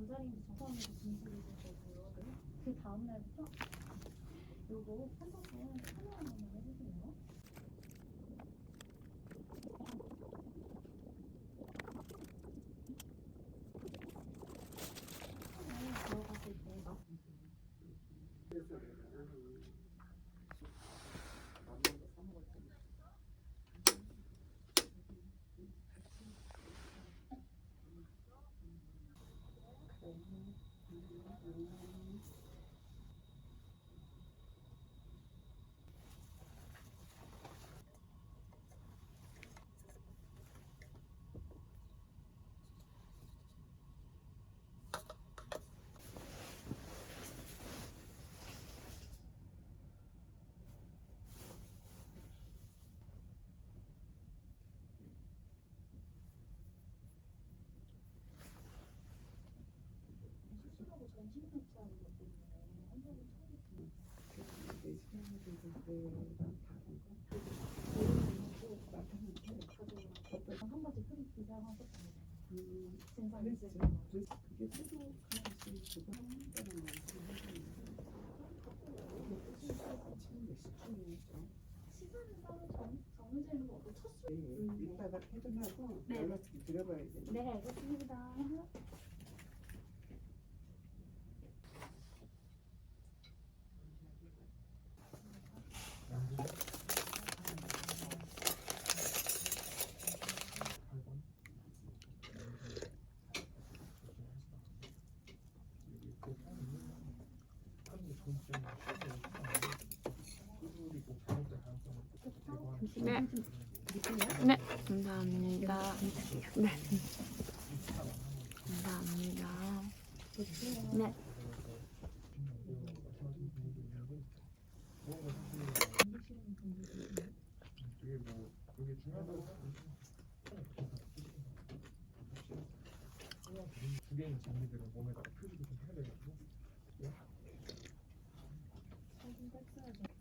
전자레인지 저장해서 분실이 됐거든요. 그 다음 날부터 요거 한번은 하나 한번 해주세요. 들어갔을 때 실수하고 전신 상처하는 것 때문에 환자분 처음에 한 번씩 크게 기사하셨습니다. 진상 있을 때 그게 새로 가야지 그거 하는 거는 시간은 따로 정해지는 거 없고 첫 술. 이따가 퇴근하고 네. 연락 드려봐야 돼. 네, 알겠습니다. 네. 네, 감사합니다. 네. 감사합니다. 네. 그게 중요하다고 두 개의 장미들은 몸에다가 표시도 좀 해야 되거든요. 사진 뺐어야죠.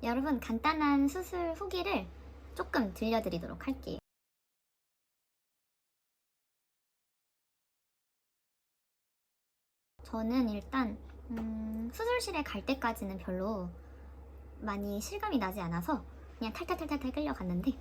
여러분 간단한 수술 후기를 조금 들려드리도록 할게요. 저는 일단 수술실에 갈 때까지는 별로 많이 실감이 나지 않아서 그냥 탈탈탈탈 끌려갔는데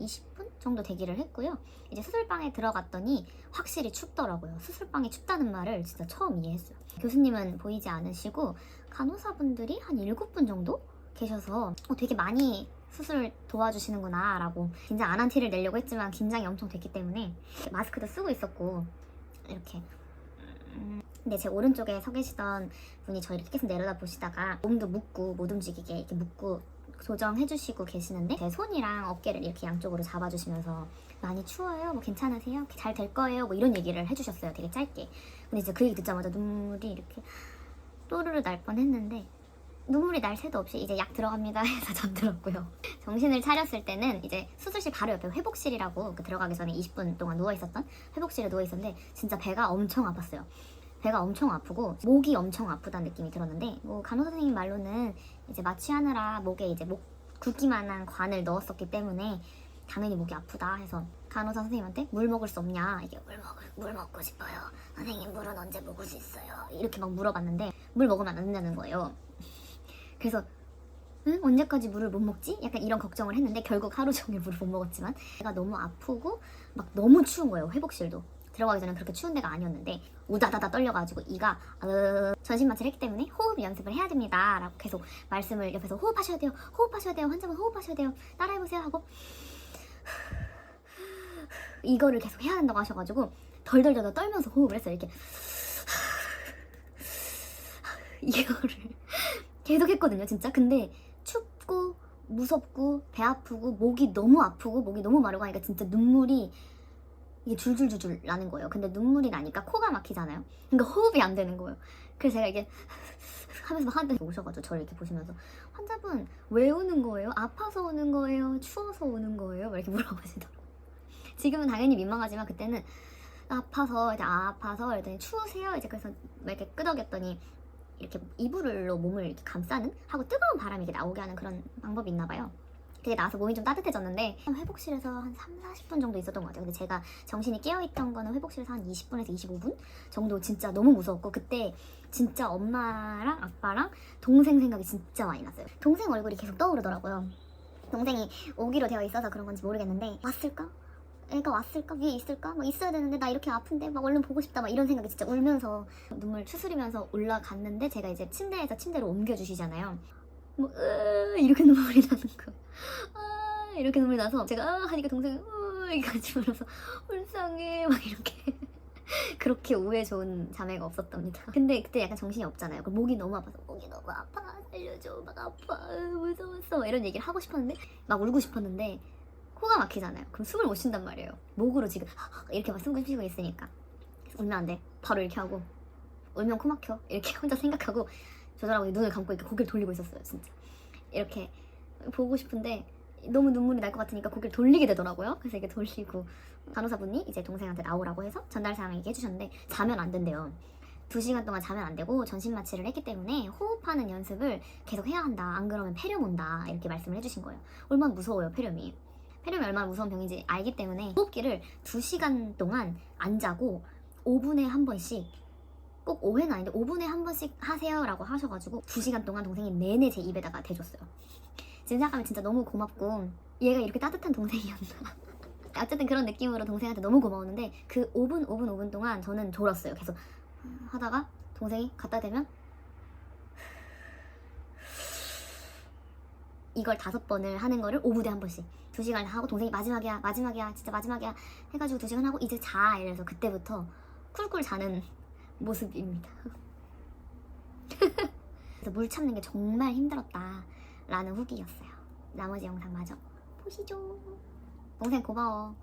20분 정도 대기를 했고요. 이제 수술방에 들어갔더니 확실히 춥더라고요. 수술방이 춥다는 말을 진짜 처음 이해했어요. 교수님은 보이지 않으시고 간호사분들이 한 7분 정도 계셔서 되게 많이 수술 도와주시는구나 라고 긴장 안 한 티를 내려고 했지만 긴장이 엄청 됐기 때문에 마스크도 쓰고 있었고 이렇게 근데 제 오른쪽에 서 계시던 분이 저를 이렇게 계속 내려다 보시다가 몸도 묶고 못 움직이게 이렇게 묶고 조정해주시고 계시는데 제 손이랑 어깨를 이렇게 양쪽으로 잡아주시면서 많이 추워요? 뭐 괜찮으세요? 잘 될 거예요? 뭐 이런 얘기를 해주셨어요. 되게 짧게. 근데 이제 그 얘기 듣자마자 눈물이 이렇게 또르르 날 뻔했는데 눈물이 날 새도 없이 이제 약 들어갑니다 해서 잠들었고요. 정신을 차렸을 때는 이제 수술실 바로 옆에 회복실이라고 들어가기 전에 20분 동안 누워있었던 회복실에 누워있었는데 진짜 배가 엄청 아팠어요. 배가 엄청 아프고 목이 엄청 아프다는 느낌이 들었는데 뭐 간호사 선생님 말로는 이제 마취하느라 목에 이제 목 굵기만한 관을 넣었었기 때문에 당연히 목이 아프다 해서 간호사 선생님한테 물 먹을 수 없냐 이게 물 먹고 싶어요. 선생님 물은 언제 먹을 수 있어요? 이렇게 막 물어봤는데 물 먹으면 안 된다는 거예요. 그래서 응? 언제까지 물을 못 먹지? 약간 이런 걱정을 했는데 결국 하루 종일 물을 못 먹었지만 배가 너무 아프고 막 너무 추운 거예요. 회복실도 들어가기 전엔 그렇게 추운 데가 아니었는데 우다다다 떨려가지고 이가 전신 마취를 했기 때문에 호흡 연습을 해야 됩니다 라고 계속 말씀을 옆에서 호흡하셔야 돼요 환자분 호흡하셔야 돼요 따라해보세요 하고 이거를 계속 해야 된다고 하셔가지고 덜덜덜 떨면서 호흡을 했어요. 이렇게 이거를 계속 했거든요 진짜. 근데 춥고 무섭고 배 아프고 목이 너무 아프고 목이 너무 마르고 하니까 진짜 눈물이 이게 줄줄줄줄 나는 거예요. 근데 눈물이 나니까 코가 막히잖아요. 그러니까 호흡이 안 되는 거예요. 그래서 제가 이게 하면서 막 하는데 오셔가지고 저를 이렇게 보시면서 환자분 왜 우는 거예요? 아파서 우는 거예요? 추워서 우는 거예요? 막 이렇게 물어보시더라고요. 지금은 당연히 민망하지만 그때는 아파서 이제 아파서 이랬더니 추우세요? 이제 그래서 막 이렇게 끄덕였더니 이렇게 이불로 몸을 이렇게 감싸는 하고 뜨거운 바람이 이렇게 나오게 하는 그런 방법이 있나 봐요. 그게 나와서 몸이 좀 따뜻해졌는데 회복실에서 한 3-40분 정도 있었던 것 같아요. 근데 제가 정신이 깨어있던 거는 회복실에서 한 20분에서 25분 정도 진짜 너무 무서웠고 그때 진짜 엄마랑 아빠랑 동생 생각이 진짜 많이 났어요. 동생 얼굴이 계속 떠오르더라고요. 동생이 오기로 되어 있어서 그런 건지 모르겠는데 왔을까? 애가 왔을까? 위에 있을까? 막 있어야 되는데 나 이렇게 아픈데 막 얼른 보고 싶다 막 이런 생각이 진짜 울면서 눈물 추스리면서 올라갔는데 제가 이제 침대에서 침대로 옮겨주시잖아요. 뭐 이렇게 눈물이 나는 거예요. 이렇게 눈물이 나서 제가 하니까 동생이 이렇게 같이 울어서 불쌍해 막 이렇게 그렇게 우애 좋은 자매가 없었답니다. 근데 그때 약간 정신이 없잖아요. 목이 너무 아파서 목이 너무 아파 살려줘 막 아파 무서웠어 막 이런 얘기를 하고 싶었는데 막 울고 싶었는데 코가 막히잖아요. 그럼 숨을 못 쉰단 말이에요. 목으로 지금 이렇게 막 숨을 쉬고 있으니까 울면 안 돼. 바로 이렇게 하고 울면 코 막혀 이렇게 혼자 생각하고 조절하고 눈을 감고 이렇게 고개를 돌리고 있었어요. 진짜 이렇게 보고 싶은데 너무 눈물이 날 것 같으니까 고개를 돌리게 되더라고요. 그래서 이렇게 돌리고 간호사분이 이제 동생한테 나오라고 해서 전달사항 얘기해주셨는데 자면 안 된대요. 2시간 동안 자면 안 되고 전신 마취를 했기 때문에 호흡하는 연습을 계속 해야 한다. 안 그러면 폐렴 온다. 이렇게 말씀을 해주신 거예요. 얼마나 무서워요 폐렴이. 폐렴이 얼마나 무서운 병인지 알기 때문에 호흡기를 2시간 동안 안 자고 5분에 한 번씩 꼭 5회는 아닌데 5분에 한 번씩 하세요 라고 하셔가지고 2시간 동안 동생이 내내 제 입에다가 대줬어요. 지금 생각하면 진짜 너무 고맙고 얘가 이렇게 따뜻한 동생이었나 어쨌든 그런 느낌으로 동생한테 너무 고마웠는데 그 5분 동안 저는 졸았어요. 계속 하다가 동생이 갖다 대면 이걸 5번을 하는 거를 5분에 한 번씩 2시간 하고 동생이 마지막이야 진짜 마지막이야 해가지고 2시간 하고 이제 자 이래서 그때부터 쿨쿨 자는 모습입니다. 그래서 물 참는 게 정말 힘들었다 라는 후기였어요. 나머지 영상 마저 보시죠. 동생 고마워.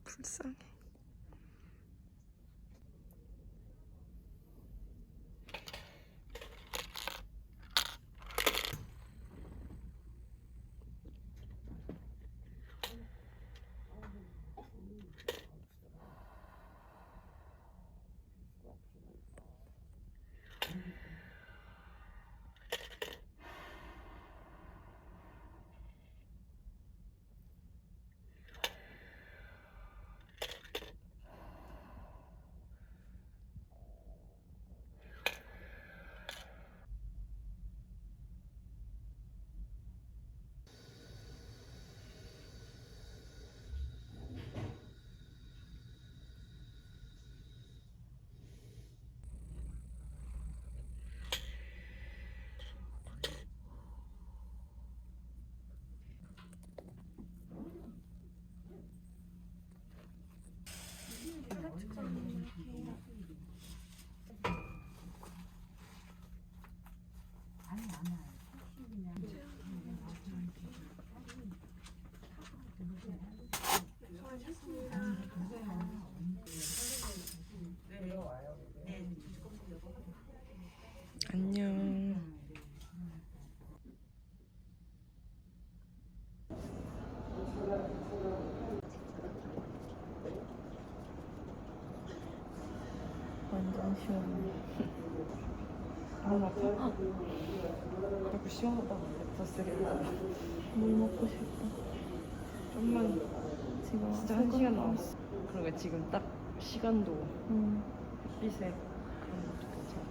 불쌍해. 잠시만요. 너무 아파? 그렇게 시원하다고 랩터스를. 물 먹고 싶다. 좀만. 지금 진짜 1시간 남았어. 그러게 지금 딱 시간도 햇빛에 그런 것도 괜찮아.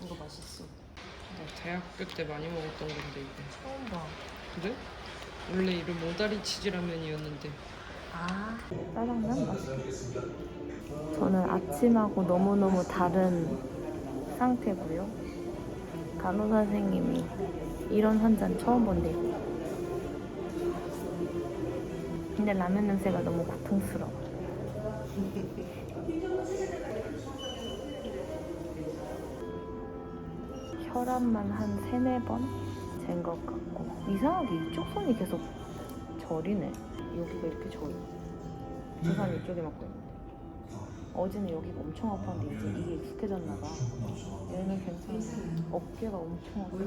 이거 맛있어. 나 대학교 때 많이 먹었던 건데 이거 처음 봐. 그래? 원래 이름 모다리 치즈라면이었는데 아, 짜장면 맛있겠다. 저는 아침하고 너무너무 다른 상태고요. 간호사 선생님이 이런 환자는 처음 본대요. 근데 라면 냄새가 너무 고통스러워. 혈압만 한 3-4번 잰 것 같고 이상하게 이쪽 손이 계속 저리네. 여기가 이렇게 저려. 주사는 이쪽에 맞고 있는데 어제는 여기가 엄청 아팠는데 이제 이게 익숙해졌나 봐. 얘는 괜찮아. 어깨가 엄청 아파.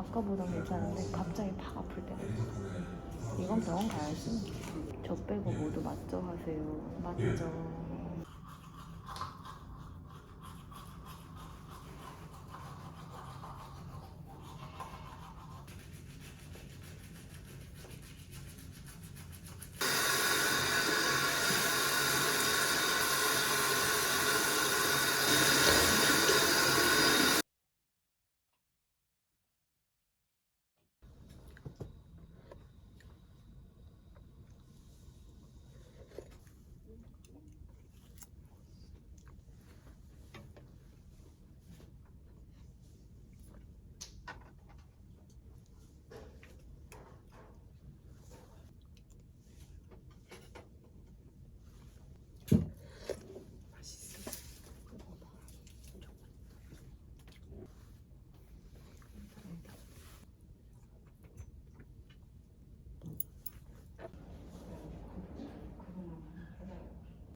아까보단 괜찮은데 갑자기 팍 아플 때가 있어. 이건 병원 가야지. 저 빼고 모두 맞죠 하세요. 맞죠.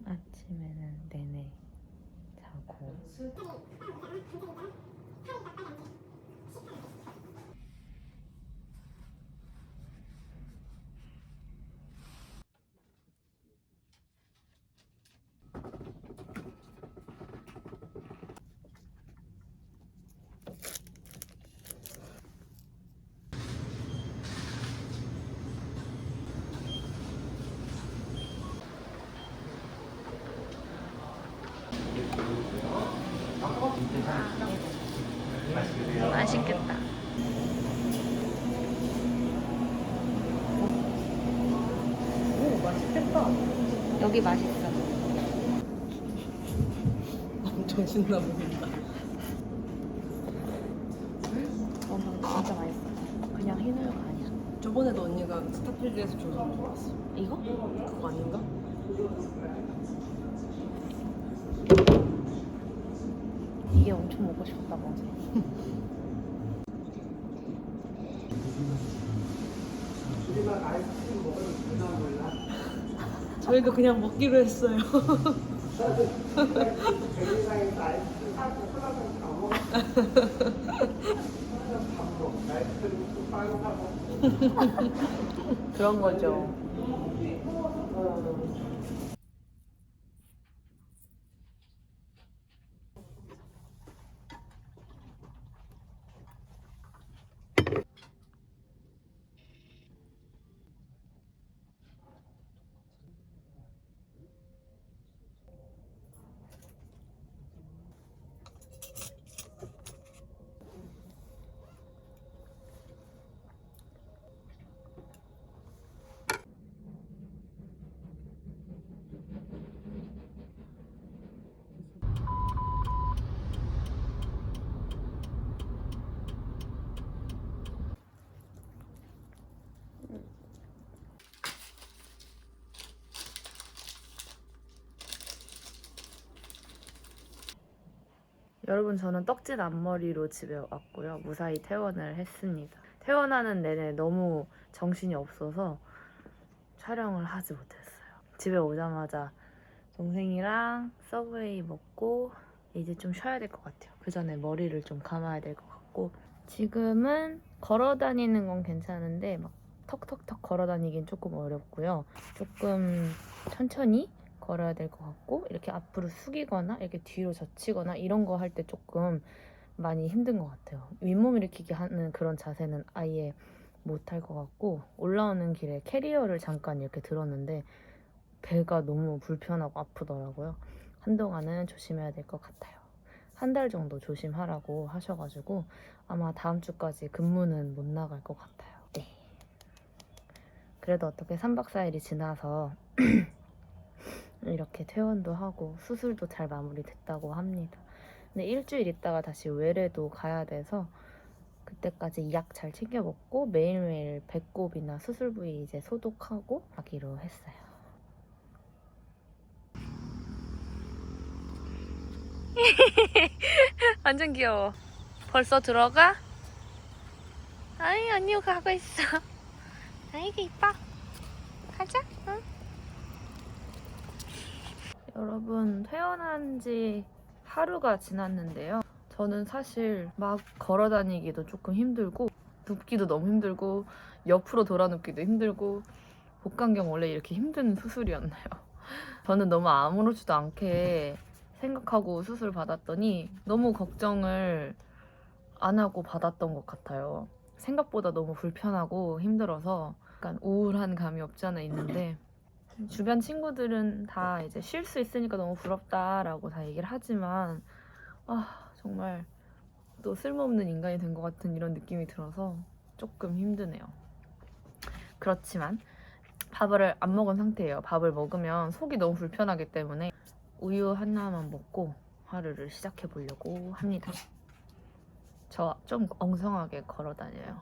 아침에는 내내 자고 맛있겠다. 오, 맛있겠다. 여기 맛있어. 엄청 신나 보인다. 진짜 맛있어. 그냥 흰우유가 아니야. 저번에도 언니가 스타필드에서 줘서 좋았어. 이거? 그거 아닌가? 이게 엄청 먹고 싶었다고 어제. 저희도 그냥 먹기로 했어요. 그런 거죠. 여러분 저는 떡진 앞머리로 집에 왔고요. 무사히 퇴원을 했습니다. 퇴원하는 내내 너무 정신이 없어서 촬영을 하지 못했어요. 집에 오자마자 동생이랑 서브웨이 먹고 이제 좀 쉬어야 될 것 같아요. 그 전에 머리를 좀 감아야 될 것 같고 지금은 걸어 다니는 건 괜찮은데 막 턱턱턱 걸어 다니긴 조금 어렵고요. 조금 천천히 걸어야 될 것 같고 이렇게 앞으로 숙이거나 이렇게 뒤로 젖히거나 이런 거 할 때 조금 많이 힘든 것 같아요. 윗몸 일으키기 하는 그런 자세는 아예 못 할 것 같고 올라오는 길에 캐리어를 잠깐 이렇게 들었는데 배가 너무 불편하고 아프더라고요. 한동안은 조심해야 될 것 같아요. 한 달 정도 조심하라고 하셔가지고 아마 다음 주까지 근무는 못 나갈 것 같아요. 네. 그래도 어떻게 3박 4일이 지나서 이렇게 퇴원도 하고 수술도 잘 마무리됐다고 합니다. 근데 일주일 있다가 다시 외래도 가야 돼서 그때까지 약 잘 챙겨 먹고 매일매일 배꼽이나 수술 부위 이제 소독하고 하기로 했어요. 완전 귀여워. 벌써 들어가? 아이 언니 가고 있어. 아이고 이뻐. 가자. 응. 여러분 퇴원한 지 하루가 지났는데요. 저는 사실 막 걸어 다니기도 조금 힘들고 눕기도 너무 힘들고 옆으로 돌아 눕기도 힘들고 복강경 원래 이렇게 힘든 수술이었나요? 저는 너무 아무렇지도 않게 생각하고 수술 받았더니 너무 걱정을 안 하고 받았던 것 같아요. 생각보다 너무 불편하고 힘들어서 약간 우울한 감이 없지 않아 있는데 주변 친구들은 다 이제 쉴 수 있으니까 너무 부럽다라고 다 얘기를 하지만 정말 또 쓸모없는 인간이 된 것 같은 이런 느낌이 들어서 조금 힘드네요. 그렇지만 밥을 안 먹은 상태예요. 밥을 먹으면 속이 너무 불편하기 때문에 우유 하나만 먹고 하루를 시작해 보려고 합니다. 저 좀 엉성하게 걸어 다녀요.